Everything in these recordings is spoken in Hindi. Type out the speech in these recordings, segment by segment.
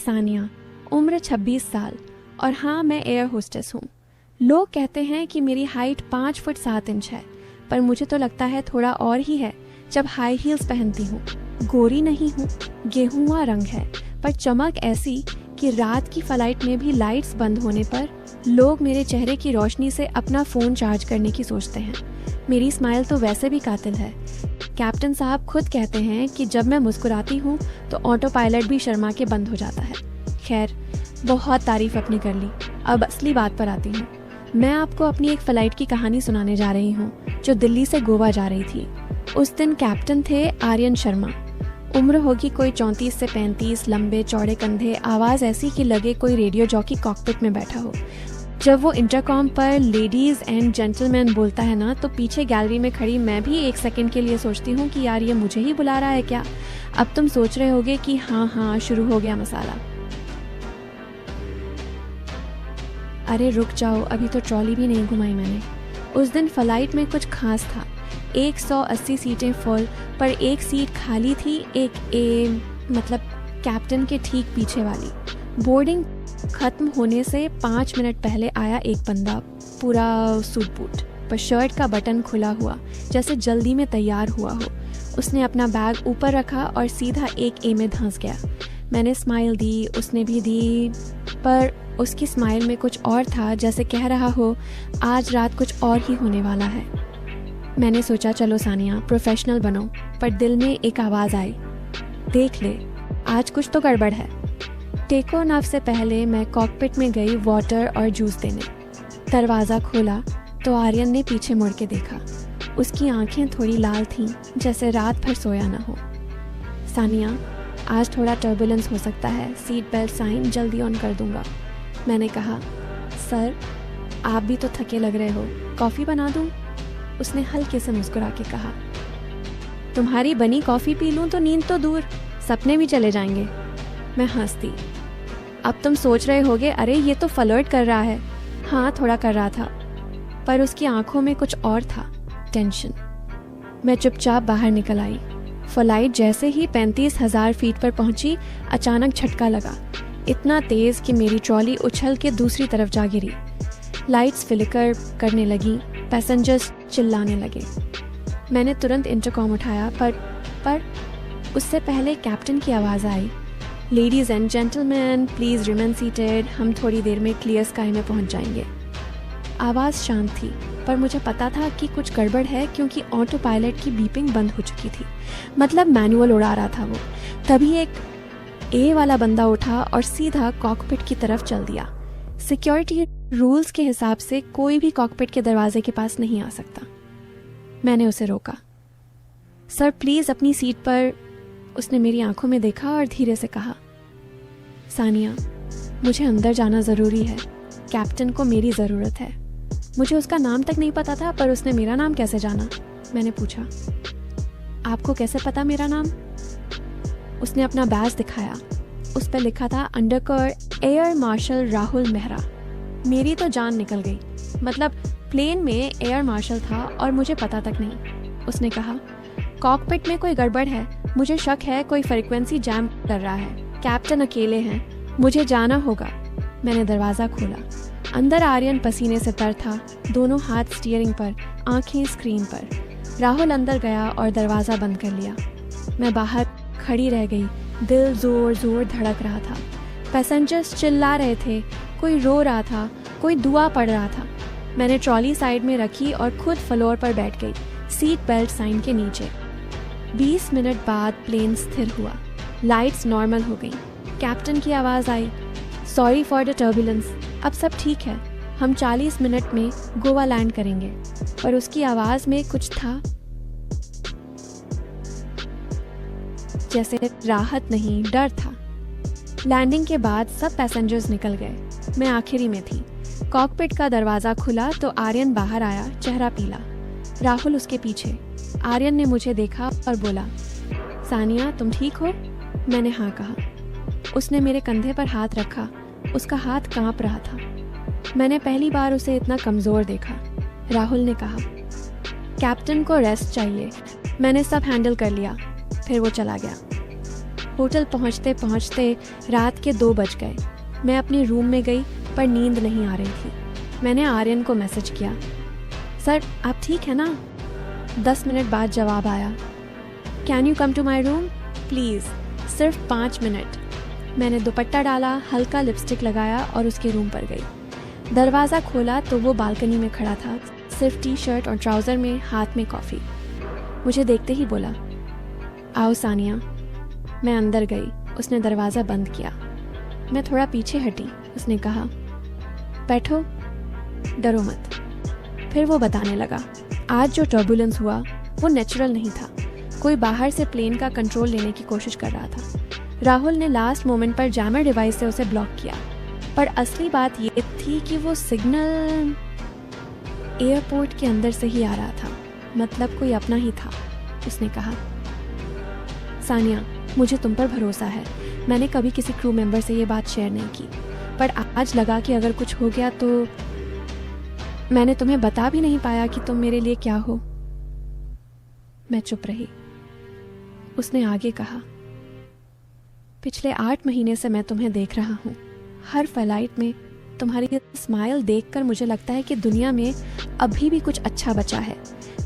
सानिया, उम्र 26 साल, और हाँ, मैं एयर होस्टेस हूँ। लोग कहते हैं कि मेरी हाइट 5 फुट 7 इंच है, पर मुझे तो लगता है थोड़ा और ही है जब हाई हील्स पहनती हूँ। गोरी नहीं हूँ, गेहुआ रंग है, पर चमक ऐसी कि रात की फ्लाइट में भी लाइट्स बंद होने पर लोग मेरे चेहरे की रोशनी से अपना फ़ोन चार्ज करने की सोचते हैं। मेरी स्माइल तो वैसे भी कातिल है। कैप्टन साहब खुद कहते हैं कि जब मैं मुस्कुराती हूँ तो ऑटो पायलट भी शर्मा के बंद हो जाता है। खैर, बहुत तारीफ अपनी कर ली, अब असली बात पर आती हूँ। मैं आपको अपनी एक फ़्लाइट की कहानी सुनाने जा रही हूँ जो दिल्ली से गोवा जा रही थी। उस दिन कैप्टन थे आर्यन शर्मा। उम्र होगी कोई 34 से 35, लंबे चौड़े कंधे, आवाज़ ऐसी कि लगे कोई रेडियो जॉकी कॉकपिट में बैठा हो। जब वो इंटरकॉम पर लेडीज़ एंड जेंटलमैन बोलता है ना, तो पीछे गैलरी में खड़ी मैं भी एक सेकंड के लिए सोचती हूँ कि यार ये मुझे ही बुला रहा है क्या। अब तुम सोच रहे होगे कि हाँ शुरू हो गया मसाला। अरे रुक जाओ, अभी तो ट्रॉली भी नहीं घुमाई मैंने। उस दिन फ्लाइट में कुछ खास था। 180 सीटें फुल, पर एक सीट खाली थी, मतलब कैप्टन के ठीक पीछे वाली। बोर्डिंग खत्म होने से 5 मिनट पहले आया एक बंदा, पूरा सूट बूट, पर शर्ट का बटन खुला हुआ, जैसे जल्दी में तैयार हुआ हो। उसने अपना बैग ऊपर रखा और सीधा एक ए में धंस गया। मैंने स्माइल दी, उसने भी दी, पर उसकी स्माइल में कुछ और था, जैसे कह रहा हो आज रात कुछ और ही होने वाला है। मैंने सोचा चलो सानिया, प्रोफेशनल बनो, पर दिल में एक आवाज़ आई, देख ले आज कुछ तो गड़बड़ है। टेक ऑन ऑफ से पहले मैं कॉकपिट में गई वाटर और जूस देने। दरवाज़ा खोला तो आर्यन ने पीछे मुड़ के देखा। उसकी आंखें थोड़ी लाल थीं, जैसे रात भर सोया ना हो। सानिया, आज थोड़ा टर्बुलेंस हो सकता है, सीट बेल्ट साइन जल्दी ऑन कर दूंगा। मैंने कहा, सर आप भी तो थके लग रहे हो, कॉफ़ी बना दूं? उसने हल्के से मुस्कुरा के कहा, तुम्हारी बनी कॉफ़ी पी लूं तो नींद तो दूर, सपने भी चले जाएंगे। मैं हंस दी। अब तुम सोच रहे होगे अरे ये तो फ्लर्ट कर रहा है। हाँ, थोड़ा कर रहा था, पर उसकी आंखों में कुछ और था, टेंशन। मैं चुपचाप बाहर निकल आई। फ्लाइट जैसे ही 35,000 फीट पर पहुंची, अचानक झटका लगा, इतना तेज़ कि मेरी ट्रॉली उछल के दूसरी तरफ जा गिरी। लाइट्स फ्लिकर करने लगी, पैसेंजर्स चिल्लाने लगे। मैंने तुरंत इंटरकॉम उठाया, पर उससे पहले कैप्टन की आवाज़ आई, ladies and gentleman please remain seated, हम थोड़ी देर में क्लियर स्काई में पहुंच जाएंगे। आवाज़ शांत थी, पर मुझे पता था कि कुछ गड़बड़ है, क्योंकि ऑटो पायलट की बीपिंग बंद हो चुकी थी, मतलब मैनुअल उड़ा रहा था वो। तभी एक ए वाला बंदा उठा और सीधा कॉकपिट की तरफ चल दिया। सिक्योरिटी रूल्स के हिसाब से कोई भी कॉकपिट के दरवाजे के पास नहीं आ सकता। मैंने उसे रोका। सर प्लीज़ अपनी सीट पर। उसने मेरी आंखों में देखा और धीरे से कहा, सानिया मुझे अंदर जाना ज़रूरी है, कैप्टन को मेरी ज़रूरत है। मुझे उसका नाम तक नहीं पता था, पर उसने मेरा नाम कैसे जाना? मैंने पूछा, आपको कैसे पता मेरा नाम? उसने अपना बैज दिखाया। उस पर लिखा था अंडरकर एयर मार्शल राहुल मेहरा। मेरी तो जान निकल गई, मतलब प्लेन में एयर मार्शल था और मुझे पता तक नहीं। उसने कहा, कॉकपिट में कोई गड़बड़ है, मुझे शक है कोई फ्रीक्वेंसी जैम कर रहा है, कैप्टन अकेले हैं, मुझे जाना होगा। मैंने दरवाज़ा खोला। अंदर आर्यन पसीने से तर था, दोनों हाथ स्टीयरिंग पर, आंखें स्क्रीन पर। राहुल अंदर गया और दरवाज़ा बंद कर लिया। मैं बाहर खड़ी रह गई, दिल ज़ोर ज़ोर धड़क रहा था। पैसेंजर्स चिल्ला रहे थे, कोई रो रहा था, कोई दुआ पढ़ रहा था। मैंने ट्रॉली साइड में रखी और खुद फ्लोर पर बैठ गई, सीट बेल्ट साइन के नीचे। 20 मिनट बाद प्लेन स्थिर हुआ, लाइट्स नॉर्मल हो गई। कैप्टन की आवाज़ आई, सॉरी फॉर द टर्बुलेंस, अब सब ठीक है, हम 40 मिनट में गोवा लैंड करेंगे। पर उसकी आवाज़ में कुछ था, जैसे राहत नहीं, डर था। लैंडिंग के बाद सब पैसेंजर्स निकल गए, मैं आखिरी में थी। कॉकपिट का दरवाज़ा खुला तो आर्यन बाहर आया, चेहरा पीला, राहुल उसके पीछे। आर्यन ने मुझे देखा और बोला, सानिया तुम ठीक हो? मैंने हाँ कहा। उसने मेरे कंधे पर हाथ रखा, उसका हाथ कांप रहा था। मैंने पहली बार उसे इतना कमज़ोर देखा। राहुल ने कहा, कैप्टन को रेस्ट चाहिए। मैंने सब हैंडल कर लिया, फिर वो चला गया। होटल पहुंचते पहुंचते रात के 2 बज गए। मैं अपने रूम में गई पर नींद नहीं आ रही थी। मैंने आर्यन को मैसेज किया, सर आप ठीक है ना? 10 मिनट बाद जवाब आया, can you come to my room please, सिर्फ 5 मिनट। मैंने दुपट्टा डाला, हल्का लिपस्टिक लगाया और उसके रूम पर गई। दरवाज़ा खोला तो वो बालकनी में खड़ा था, सिर्फ टी शर्ट और ट्राउज़र में, हाथ में कॉफ़ी। मुझे देखते ही बोला, आओ सानिया। मैं अंदर गई। उसने दरवाज़ा बंद किया। मैं थोड़ा पीछे हटी। उसने कहा, बैठो, डरो मत। फिर वो बताने लगा, आज जो टर्बुलेंस हुआ वो नेचुरल नहीं था। कोई बाहर से प्लेन का कंट्रोल लेने की कोशिश कर रहा था। राहुल ने लास्ट मोमेंट पर जैमर डिवाइस से उसे ब्लॉक किया। पर असली बात ये थी कि वो सिग्नल एयरपोर्ट के अंदर से ही आ रहा था, मतलब कोई अपना ही था। उसने कहा, सानिया मुझे तुम पर भरोसा है। मैंने कभी किसी क्रू मेंबर से ये बात शेयर नहीं की, पर आज लगा कि अगर कुछ हो गया तो। मैंने तुम्हें बता भी नहीं पाया कि तुम मेरे लिए क्या हो। मैं चुप रही। उसने आगे कहा, पिछले 8 महीने से मैं तुम्हें देख रहा हूँ। हर फ्लाइट में तुम्हारी स्माइल देखकर मुझे लगता है कि दुनिया में अभी भी कुछ अच्छा बचा है।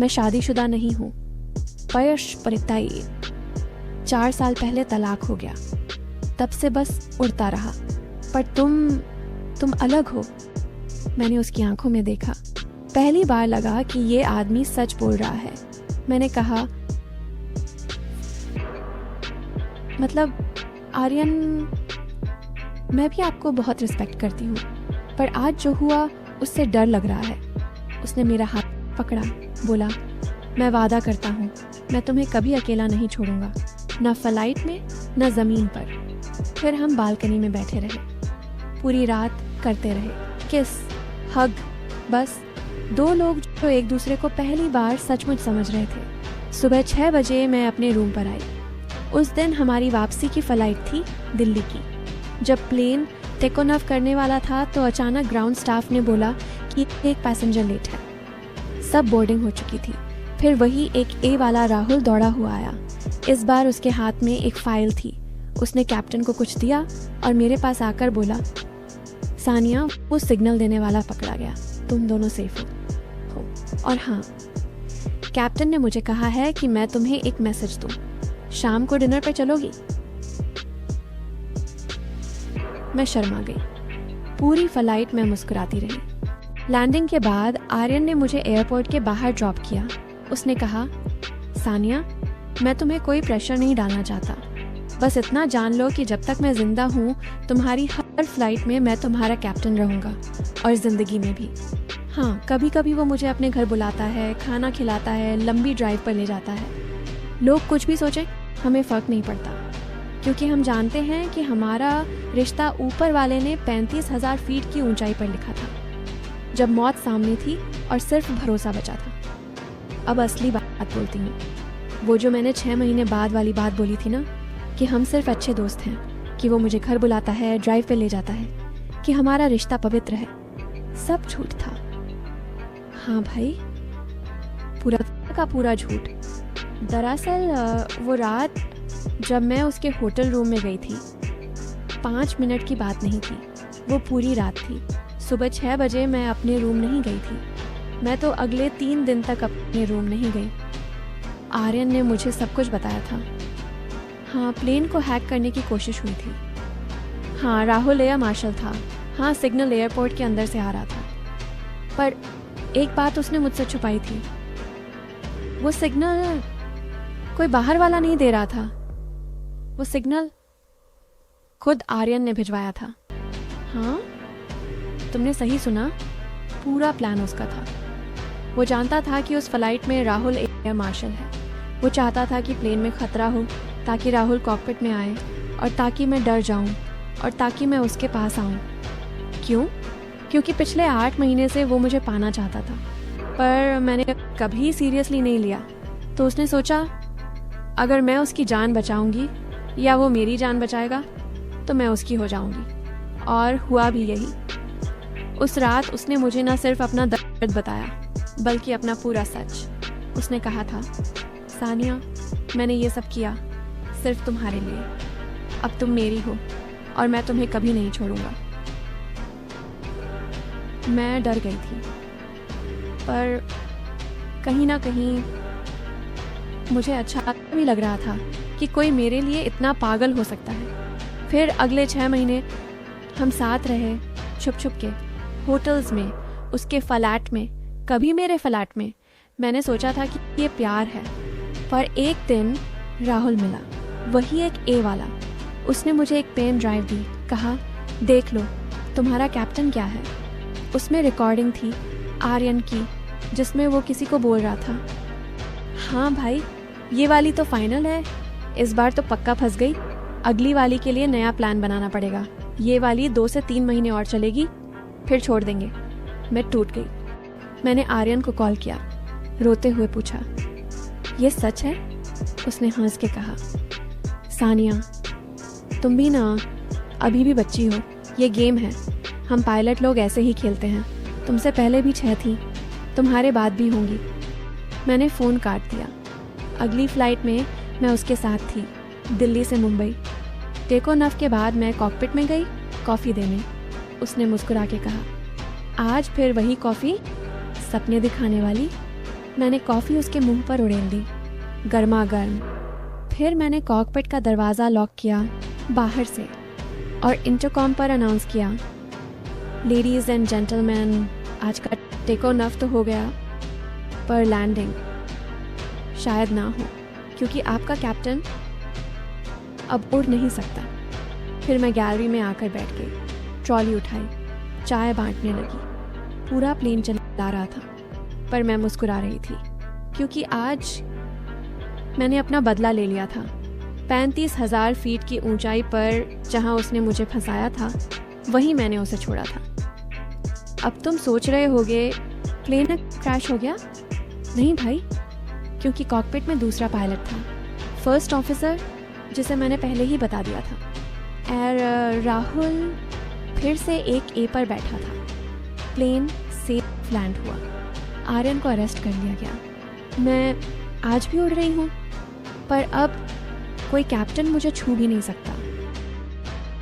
मैं शादीशुदा नहीं हूँ, परिताई। 4 साल पहले तलाक हो गया, तब से बस उड़ता रहा। पर तुम अलग हो। मैंने उसकी आंखों में देखा। पहली बार लगा कि ये आदमी सच बोल रहा है। मैंने कहा, मतलब आर्यन, मैं भी आपको बहुत रिस्पेक्ट करती हूँ, पर आज जो हुआ उससे डर लग रहा है। उसने मेरा हाथ पकड़ा, बोला, मैं वादा करता हूँ मैं तुम्हें कभी अकेला नहीं छोड़ूंगा, न फ्लाइट में न ज़मीन पर। फिर हम बालकनी में बैठे रहे, पूरी रात करते रहे, किस, हग, बस 2 लोग जो एक दूसरे को पहली बार सचमुच समझ रहे थे। सुबह 6 बजे मैं अपने रूम पर आई। उस दिन हमारी वापसी की फ़्लाइट थी दिल्ली की। जब प्लेन टेक ऑफ करने वाला था तो अचानक ग्राउंड स्टाफ ने बोला कि एक पैसेंजर लेट है। सब बोर्डिंग हो चुकी थी। फिर वही एक ए वाला राहुल दौड़ा हुआ आया। इस बार उसके हाथ में एक फाइल थी। उसने कैप्टन को कुछ दिया और मेरे पास आकर बोला, सानिया वो सिग्नल देने वाला पकड़ा गया, तुम दोनों सेफ हो। और हाँ, कैप्टन ने मुझे कहा है कि मैं तुम्हें एक मैसेज दूं। शाम को डिनर पे चलोगी? मैं शर्मा गई। पूरी फ्लाइट में मुस्कुराती रही। लैंडिंग के बाद आर्यन ने मुझे एयरपोर्ट के बाहर ड्रॉप किया। उसने कहा, सानिया मैं तुम्हें कोई प्रेशर नहीं डालना चाहता, बस इतना जान लो कि जब तक मैं जिंदा हूँ तुम्हारी हर फ्लाइट में मैं तुम्हारा कैप्टन रहूँगा, और ज़िंदगी में भी। हाँ, कभी कभी वो मुझे अपने घर बुलाता है, खाना खिलाता है, लंबी ड्राइव पर ले जाता है। लोग कुछ भी सोचें, हमें फ़र्क नहीं पड़ता, क्योंकि हम जानते हैं कि हमारा रिश्ता ऊपर वाले ने 35,000 फीट की ऊंचाई पर लिखा था, जब मौत सामने थी और सिर्फ भरोसा बचा था। अब असली बात बोलती हूँ, वो जो मैंने 6 महीने बाद वाली बात बोली थी ना, कि हम सिर्फ अच्छे दोस्त हैं, कि वो मुझे घर बुलाता है, ड्राइव पे ले जाता है, कि हमारा रिश्ता पवित्र है, सब झूठ था। हाँ भाई, पूरा का पूरा झूठ। दरअसल वो रात जब मैं उसके होटल रूम में गई थी, 5 मिनट की बात नहीं थी, वो पूरी रात थी। सुबह 6 बजे मैं अपने रूम नहीं गई थी। मैं तो अगले 3 दिन तक अपने रूम नहीं गई। आर्यन ने मुझे सब कुछ बताया था। हाँ, प्लेन को हैक करने की कोशिश हुई थी। हाँ, राहुल एयर मार्शल था। हाँ, सिग्नल एयरपोर्ट के अंदर से आ रहा था। पर एक बात उसने मुझसे छुपाई थी। वो सिग्नल कोई बाहर वाला नहीं दे रहा था, वो सिग्नल खुद आर्यन ने भिजवाया था। हाँ, तुमने सही सुना, पूरा प्लान उसका था। वो जानता था कि उस फ्लाइट में राहुल एयर मार्शल है। वो चाहता था कि प्लेन में खतरा हो, ताकि राहुल कॉकपिट में आए, और ताकि मैं डर जाऊं, और ताकि मैं उसके पास आऊं। क्यों? क्योंकि पिछले 8 महीने से वो मुझे पाना चाहता था, पर मैंने कभी सीरियसली नहीं लिया। तो उसने सोचा, अगर मैं उसकी जान बचाऊंगी या वो मेरी जान बचाएगा तो मैं उसकी हो जाऊंगी। और हुआ भी यही। उस रात उसने मुझे न सिर्फ अपना दर्द बताया, बल्कि अपना पूरा सच। उसने कहा था, सानिया मैंने ये सब किया सिर्फ तुम्हारे लिए। अब तुम मेरी हो और मैं तुम्हें कभी नहीं छोड़ूंगा। मैं डर गई थी, पर कहीं ना कहीं मुझे अच्छा भी लग रहा था कि कोई मेरे लिए इतना पागल हो सकता है। फिर अगले 6 महीने हम साथ रहे, छुप छुप के, होटल्स में, उसके फ्लैट में, कभी मेरे फ्लैट में। मैंने सोचा था कि ये प्यार है, पर एक दिन राहुल मिला, वही एक ए वाला। उसने मुझे एक पेन ड्राइव दी, कहा देख लो तुम्हारा कैप्टन क्या है। उसमें रिकॉर्डिंग थी आर्यन की, जिसमें वो किसी को बोल रहा था, हाँ भाई ये वाली तो फाइनल है, इस बार तो पक्का फंस गई, अगली वाली के लिए नया प्लान बनाना पड़ेगा, ये वाली 2 से 3 महीने और चलेगी, फिर छोड़ देंगे। मैं टूट गई। मैंने आर्यन को कॉल किया, रोते हुए पूछा, ये सच है? उसने हंस के कहा, सानिया तुम भी ना अभी भी बच्ची हो, ये गेम है, हम पायलट लोग ऐसे ही खेलते हैं, तुमसे पहले भी 6 थी, तुम्हारे बाद भी होंगी। मैंने फ़ोन काट दिया। अगली फ़्लाइट में मैं उसके साथ थी, दिल्ली से मुंबई। टेको नफ के बाद मैं कॉकपिट में गई कॉफ़ी देने। उसने मुस्कुरा के कहा, आज फिर वही कॉफ़ी, सपने दिखाने वाली। मैंने कॉफ़ी उसके मुंह पर उड़ेल दी, गर्मा गर्म। फिर मैंने कॉकपिट का दरवाज़ा लॉक किया बाहर से और इंटरकॉम पर अनाउंस किया, लेडीज़ एंड जेंटलमैन, आज का टेको नफ तो हो गया, पर लैंडिंग शायद ना हो, क्योंकि आपका कैप्टन अब उड़ नहीं सकता। फिर मैं गैलरी में आकर बैठ गई, ट्रॉली उठाई, चाय बांटने लगी। पूरा प्लेन चला रहा था, पर मैं मुस्कुरा रही थी, क्योंकि आज मैंने अपना बदला ले लिया था। 35,000 फीट की ऊंचाई पर जहां उसने मुझे फंसाया था, वहीं मैंने उसे छोड़ा था। अब तुम सोच रहे होगे प्लेन क्रैश हो गया? नहीं भाई, क्योंकि कॉकपिट में दूसरा पायलट था, फर्स्ट ऑफिसर, जिसे मैंने पहले ही बता दिया था। और राहुल फिर से एक ए पर बैठा था। प्लेन सेफ लैंड हुआ। आर्यन को अरेस्ट कर लिया गया। मैं आज भी उड़ रही हूँ, पर अब कोई कैप्टन मुझे छू भी नहीं सकता।